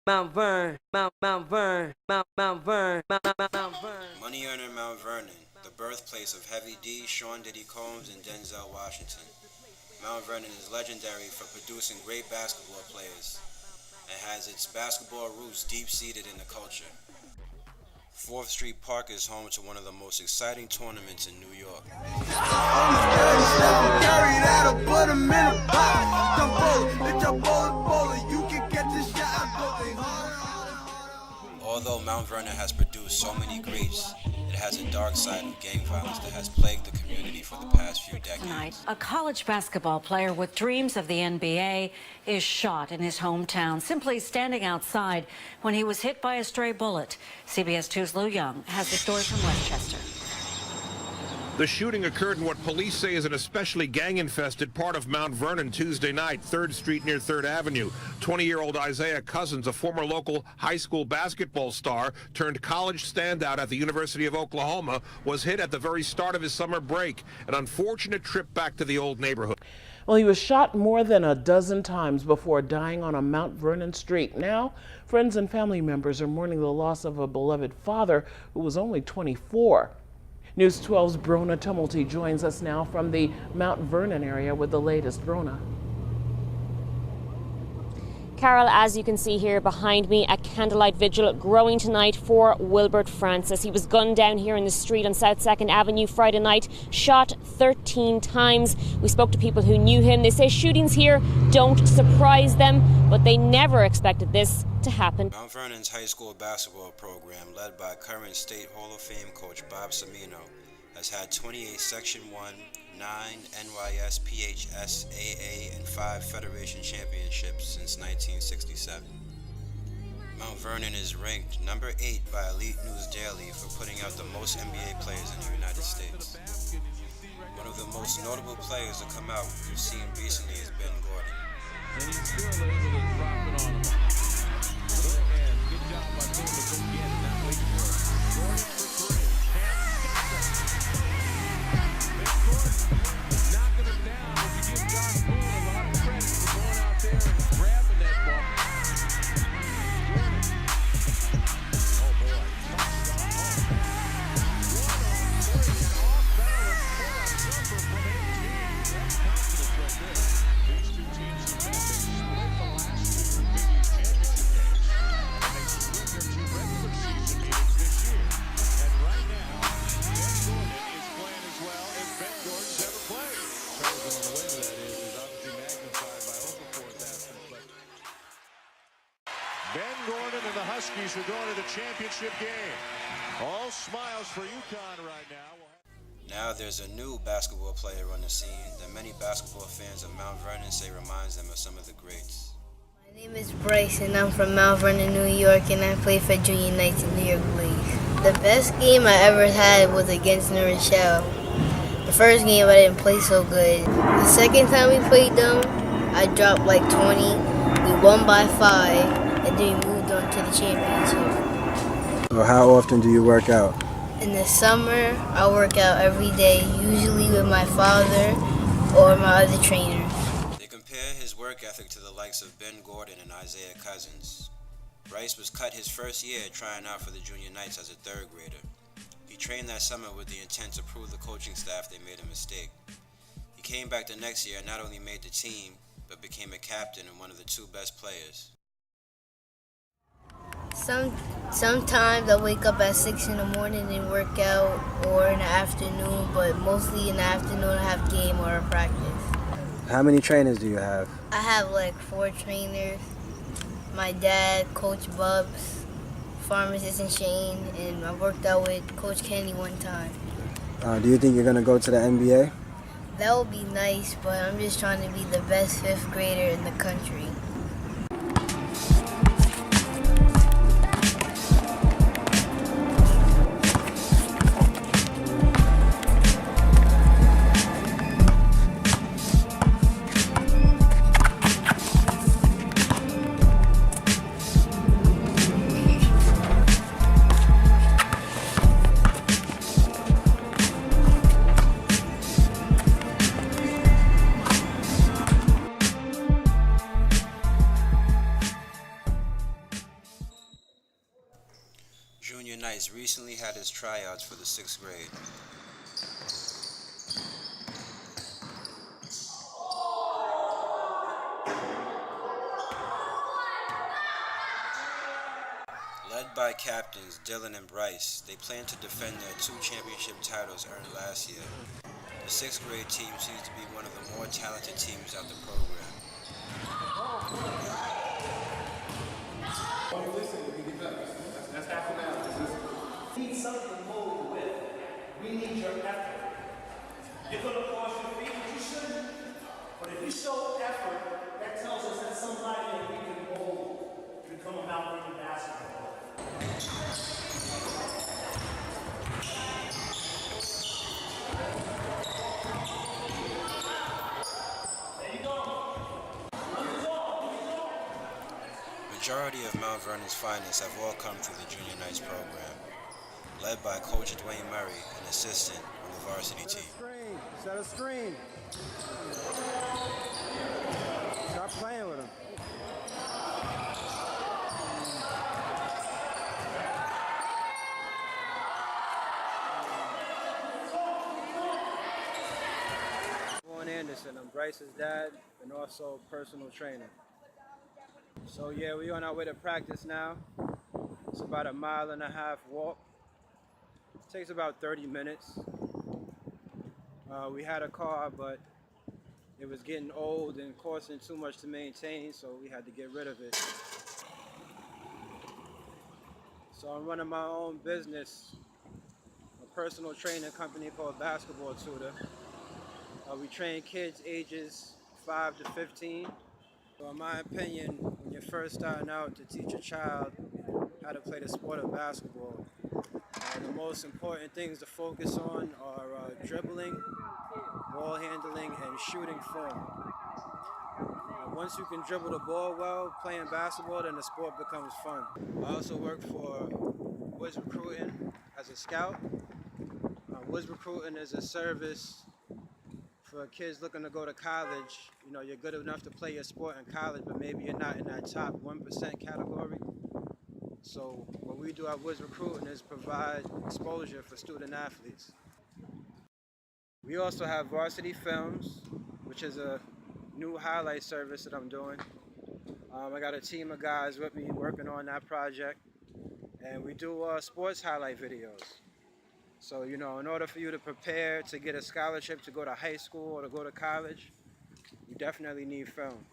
Mount Vernon, Mount Vernon, Mount Vernon, Mount Vernon. Money earner Mount Vernon, the birthplace of Heavy D, Sean Diddy Combs, and Denzel Washington. Mount Vernon is legendary for producing great basketball players and has its basketball roots deep-seated in the culture. 4th Street Park is home to one of the most exciting tournaments in New York. Although Mount Vernon has produced so many greats, it has a dark side of gang violence that has plagued the community for the past few decades. Tonight, a college basketball player with dreams of the NBA is shot in his hometown, simply standing outside when he was hit by a stray bullet. CBS 2's Lou Young has the story from Westchester. The shooting occurred in what police say is an especially gang-infested part of Mount Vernon Tuesday night, 3rd Street near 3rd Avenue. 20-year-old Isaiah Cousins, a former local high school basketball star turned college standout at the University of Oklahoma, was hit at the very start of his summer break. An unfortunate trip back to the old neighborhood. Well, he was shot more than a dozen times before dying on a Mount Vernon street. Now, friends and family members are mourning the loss of a beloved father who was only 24. News 12's Brona Tumulty joins us now from the Mount Vernon area with the latest. Brona. Carol, as you can see here behind me, a candlelight vigil growing tonight for Wilbert Francis. He was gunned down here in the street on South 2nd Avenue Friday night, shot 13 times. We spoke to people who knew him. They say shootings here don't surprise them, but they never expected this to happen. Mount Vernon's high school basketball program, led by current State Hall of Fame coach Bob Cimino, has had 28 Section 1, 9 NYS, PHS, AA, and 5 Federation championships since 1967. Mount Vernon is ranked number 8 by Elite News Daily for putting out the most NBA players in the United States. One of the most notable players to come out we've seen recently is Ben Gordon. And he's still able to drop it on him. And good job by him to go get it, not wait for it. Gordon for 3. Knocking him down. If you give John Poole a lot of credit for going out there and grabbing that ball. Gordon. Oh boy. Off balance. Number from 18. That's confidence right there. These two teams have met. They split the last 2 Big East championship games. And they split their 2 regular season meetings this year. And right now, Ben Gordon is playing as well as Ben Gordon's ever played. Trouble going away to that is obviously magnified by Okafor's absence. But Ben Gordon and the Huskies are going to the championship game. All smiles for UConn right now. Now there's a new basketball player on the scene that many basketball fans of Mount Vernon say reminds them of some of the greats. My name is Bryce and I'm from Mount Vernon, New York, and I play for Junior Knights in New York League. The best game I ever had was against New Rochelle. The first game I didn't play so good. The second time we played them, I dropped like 20. We won by 5 and then we moved on to the championship. So how often do you work out? In the summer, I work out every day, usually with my father or my other trainer. They compare his work ethic to the likes of Ben Gordon and Isaiah Cousins. Bryce was cut his first year trying out for the Junior Knights as a 3rd grader. He trained that summer with the intent to prove the coaching staff they made a mistake. He came back the next year and not only made the team, but became a captain and one of the 2 best players. Sometimes I wake up at 6 in the morning and work out, or in the afternoon, but mostly in the afternoon I have game or a practice. How many trainers do you have? I have like 4 trainers. My dad, Coach Bubs, farm assistant Shane, and I worked out with Coach Kenny one time. Do you think you're going to go to the NBA? That would be nice, but I'm just trying to be the best 5th grader in the country. Junior Knights recently had his tryouts for the 6th grade. Led by captains Dylan and Bryce, they plan to defend their 2 championship titles earned last year. The 6th grade team seems to be one of the more talented teams out the program. That's half an hour. We need something to move with. We need your effort. You're going to force your feet, but you shouldn't. But if you show effort, that tells us that somebody that we can mold to become a Mount Vernon basketball. There you go. Majority of Mount Vernon's finest have all come through the Junior Knights program, led by Coach Dwayne Murray, an assistant on the varsity team. Set a screen. Start playing with him. Varsity Anderson, I'm Bryce's dad and also personal trainer. So yeah, we're on our way to practice now. It's about a 1.5 mile walk. It takes about 30 minutes. We had a car, but it was getting old and costing too much to maintain, so we had to get rid of it. So I'm running my own business, a personal training company called BasketballTutor. We train kids ages 5 to 15. So in my opinion, when you're first starting out to teach a child how to play the sport of basketball, the most important things to focus on are dribbling, ball handling, and shooting form. Once you can dribble the ball well playing basketball, then the sport becomes fun. I also work for Wiz Recruiting as a scout. Wiz Recruiting is a service for kids looking to go to college. You know, you're good enough to play your sport in college, but maybe you're not in that top 1% category. So what we do at Wiz Recruiting is provide exposure for student athletes. We also have Varsity Films, which is a new highlight service that I'm doing. I got a team of guys with me working on that project, and we do sports highlight videos. So, you know, in order for you to prepare to get a scholarship to go to high school or to go to college, you definitely need film.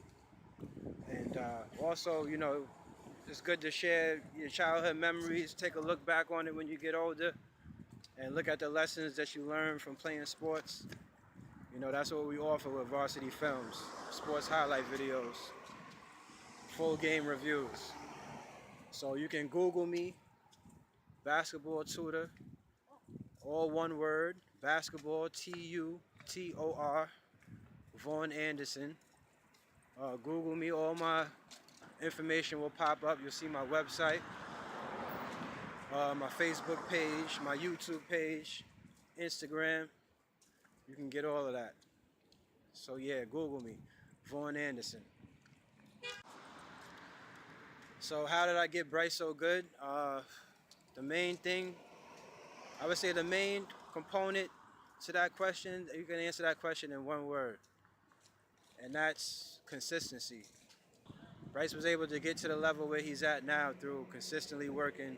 And also, you know, it's good to share your childhood memories, take a look back on it when you get older, and look at the lessons that you learned from playing sports. You know, that's what we offer with Varsity Films, sports highlight videos, full game reviews. So you can Google me, Basketball Tutor, all one word, basketball, Tutor, Vaughn Anderson. Google me, all my information will pop up. You'll see my website, my Facebook page, my YouTube page, Instagram. You can get all of that. So yeah, Google me, Vaughn Anderson. So how did I get Bryce so good? The main thing, I would say the main component to that question, you can answer that question in one word, and that's consistency. Bryce was able to get to the level where he's at now through consistently working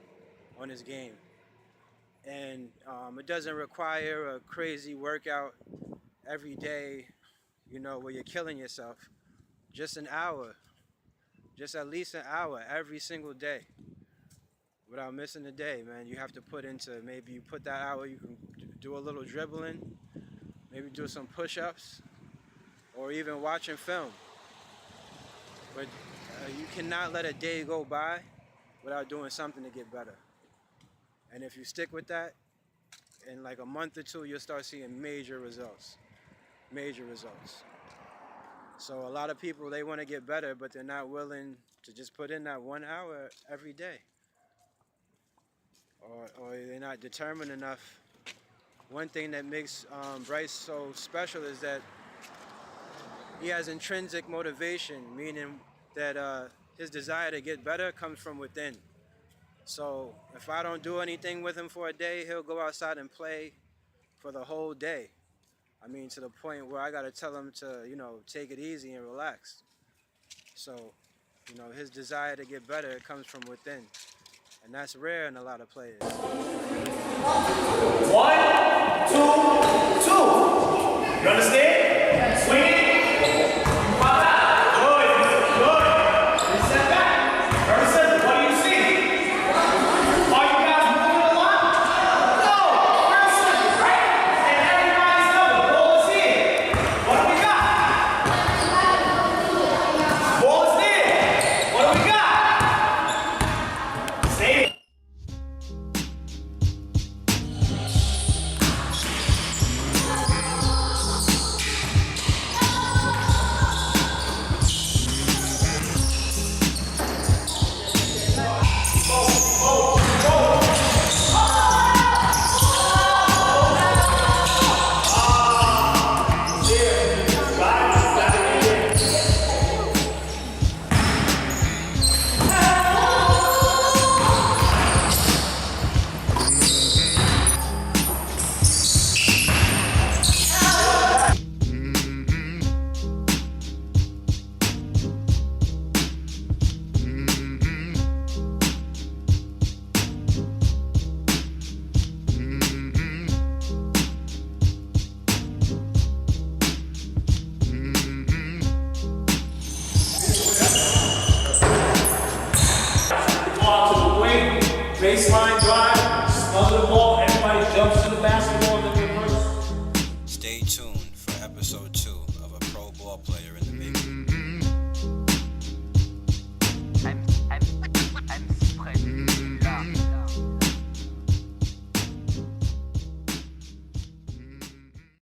on his game. And it doesn't require a crazy workout every day, you know, where you're killing yourself. Just an hour, just at least an hour every single day without missing a day, man. You have to put into, maybe you put that hour, you can do a little dribbling, maybe do some push-ups, or even watching film. But you cannot let a day go by without doing something to get better. And if you stick with that, in like a month or two, you'll start seeing major results. Major results. So a lot of people, they want to get better, but they're not willing to just put in that 1 hour every day. Or they're not determined enough. One thing that makes Bryce so special is that he has intrinsic motivation, meaning that his desire to get better comes from within. So if I don't do anything with him for a day, he'll go outside and play for the whole day. I mean, to the point where I got to tell him to, take it easy and relax. So, his desire to get better, it comes from within. And that's rare in a lot of players. 1, 2, 2. You understand? Swing it. You pop out. Good, good. And step back. Very simple. What do you see? Are you guys moving a lot? No. Very simple, right? And everybody's covered. Ball is here. What do we got? Ball is there. What do we got? Stay. Baseline drive, smother the ball, everybody jumps to the basketball, then reverse. Stay tuned for episode 2 of A Pro Ball Player